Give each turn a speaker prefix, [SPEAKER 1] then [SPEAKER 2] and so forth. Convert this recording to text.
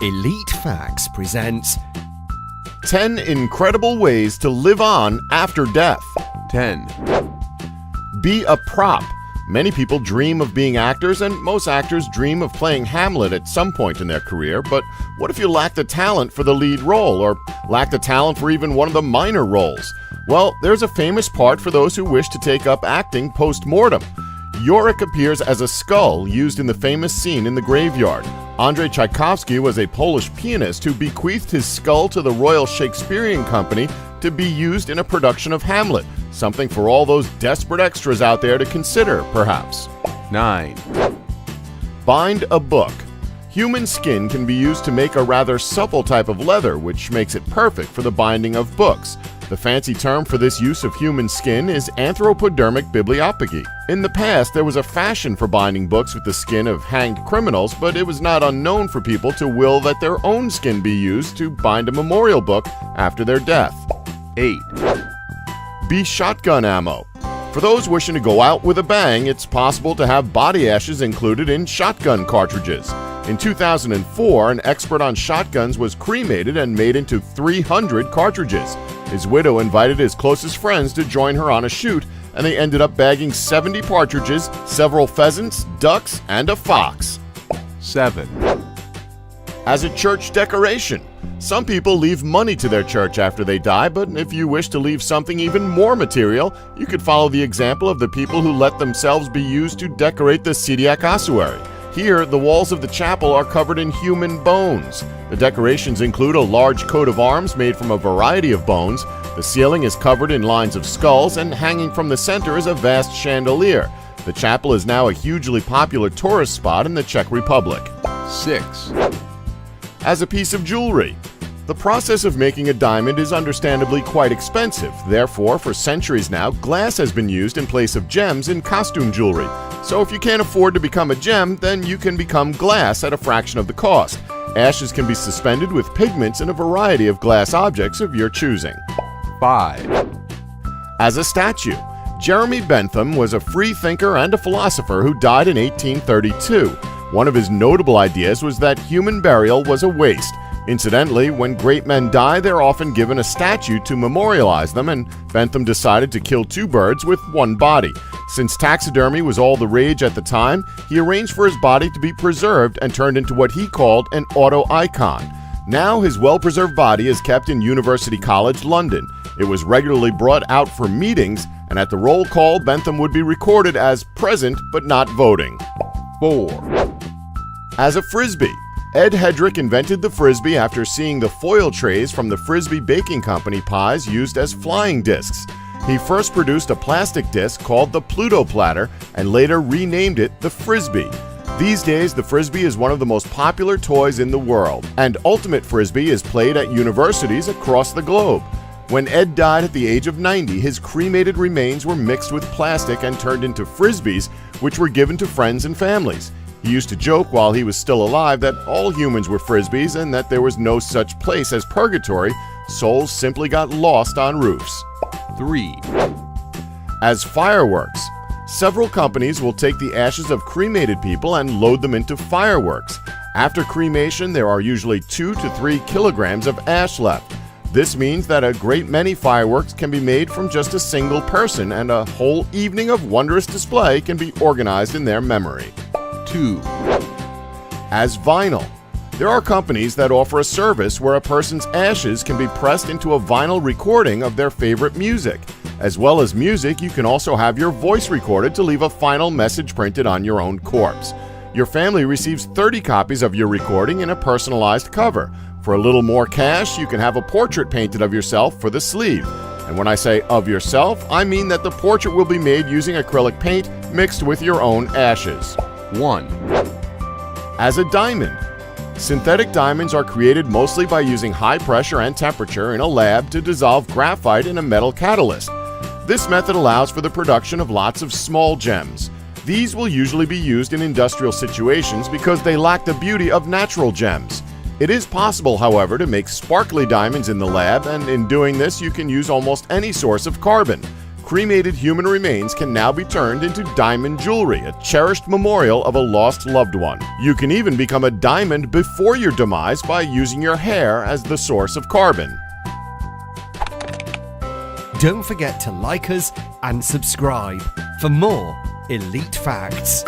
[SPEAKER 1] Elite Facts presents
[SPEAKER 2] 10 incredible ways to live on after death.
[SPEAKER 1] 10.
[SPEAKER 2] Be a prop. Many people dream of being actors, and most actors dream of playing Hamlet at some point in their career, but what if you lack the talent for the lead role, or lack the talent for even one of the minor roles? Well, there's a famous part for those who wish to take up acting post-mortem. Yorick appears as a skull used in the famous scene in the graveyard. Andrzej Tchaikovsky was a Polish pianist who bequeathed his skull to the Royal Shakespearean Company to be used in a production of Hamlet, something for all those desperate extras out there to consider, perhaps.
[SPEAKER 1] 9.
[SPEAKER 2] Bind a book. Human skin can be used to make a rather supple type of leather, which makes it perfect for the binding of books. The fancy term for this use of human skin is anthropodermic bibliopagy. In the past, there was a fashion for binding books with the skin of hanged criminals, but it was not unknown for people to will that their own skin be used to bind a memorial book after their death.
[SPEAKER 1] 8.
[SPEAKER 2] Be shotgun ammo. For those wishing to go out with a bang, it's possible to have body ashes included in shotgun cartridges. In 2004, an expert on shotguns was cremated and made into 300 cartridges. His widow invited his closest friends to join her on a shoot, and they ended up bagging 70 partridges, several pheasants, ducks, and a fox.
[SPEAKER 1] 7.
[SPEAKER 2] As a church decoration. Some people leave money to their church after they die, but if you wish to leave something even more material, you could follow the example of the people who let themselves be used to decorate the Syriac ossuary. Here, the walls of the chapel are covered in human bones. The decorations include a large coat of arms made from a variety of bones. The ceiling is covered in lines of skulls, and hanging from the center is a vast chandelier. The chapel is now a hugely popular tourist spot in the Czech Republic.
[SPEAKER 1] 6.
[SPEAKER 2] As a piece of jewelry. The process of making a diamond is understandably quite expensive. Therefore, for centuries now, glass has been used in place of gems in costume jewelry. So if you can't afford to become a gem, then you can become glass at a fraction of the cost. Ashes can be suspended with pigments in a variety of glass objects of your choosing.
[SPEAKER 1] 5.
[SPEAKER 2] As a statue. Jeremy Bentham was a free thinker and a philosopher who died in 1832. One of his notable ideas was that human burial was a waste. Incidentally, when great men die, they're often given a statue to memorialize them, and Bentham decided to kill two birds with one body. Since taxidermy was all the rage at the time, he arranged for his body to be preserved and turned into what he called an auto-icon. Now his well-preserved body is kept in University College, London. It was regularly brought out for meetings, and at the roll call, Bentham would be recorded as present but not voting.
[SPEAKER 1] 4.
[SPEAKER 2] As a frisbee. Ed Hedrick invented the frisbee after seeing the foil trays from the Frisbee Baking Company pies used as flying discs. He first produced a plastic disc called the Pluto Platter and later renamed it the Frisbee. These days, the Frisbee is one of the most popular toys in the world, and Ultimate Frisbee is played at universities across the globe. When Ed died at the age of 90, his cremated remains were mixed with plastic and turned into frisbees, which were given to friends and families. He used to joke while he was still alive that all humans were frisbees and that there was no such place as purgatory. Souls simply got lost on roofs.
[SPEAKER 1] 3.
[SPEAKER 2] As fireworks. Several companies will take the ashes of cremated people and load them into fireworks. After cremation, there are usually 2 to 3 kilograms of ash left. This means that a great many fireworks can be made from just a single person, and a whole evening of wondrous display can be organized in their memory.
[SPEAKER 1] 2.
[SPEAKER 2] As vinyl. There are companies that offer a service where a person's ashes can be pressed into a vinyl recording of their favorite music. As well as music, you can also have your voice recorded to leave a final message printed on your own corpse. Your family receives 30 copies of your recording in a personalized cover. For a little more cash, you can have a portrait painted of yourself for the sleeve. And when I say of yourself, I mean that the portrait will be made using acrylic paint mixed with your own ashes.
[SPEAKER 1] 1.
[SPEAKER 2] As a diamond. Synthetic diamonds are created mostly by using high pressure and temperature in a lab to dissolve graphite in a metal catalyst. This method allows for the production of lots of small gems. These will usually be used in industrial situations because they lack the beauty of natural gems. It is possible, however, to make sparkly diamonds in the lab, and in doing this you can use almost any source of carbon. cremated human remains can now be turned into diamond jewelry, a cherished memorial of a lost loved one. You can even become a diamond before your demise by using your hair as the source of carbon.
[SPEAKER 3] Don't forget to like us and subscribe for more elite facts.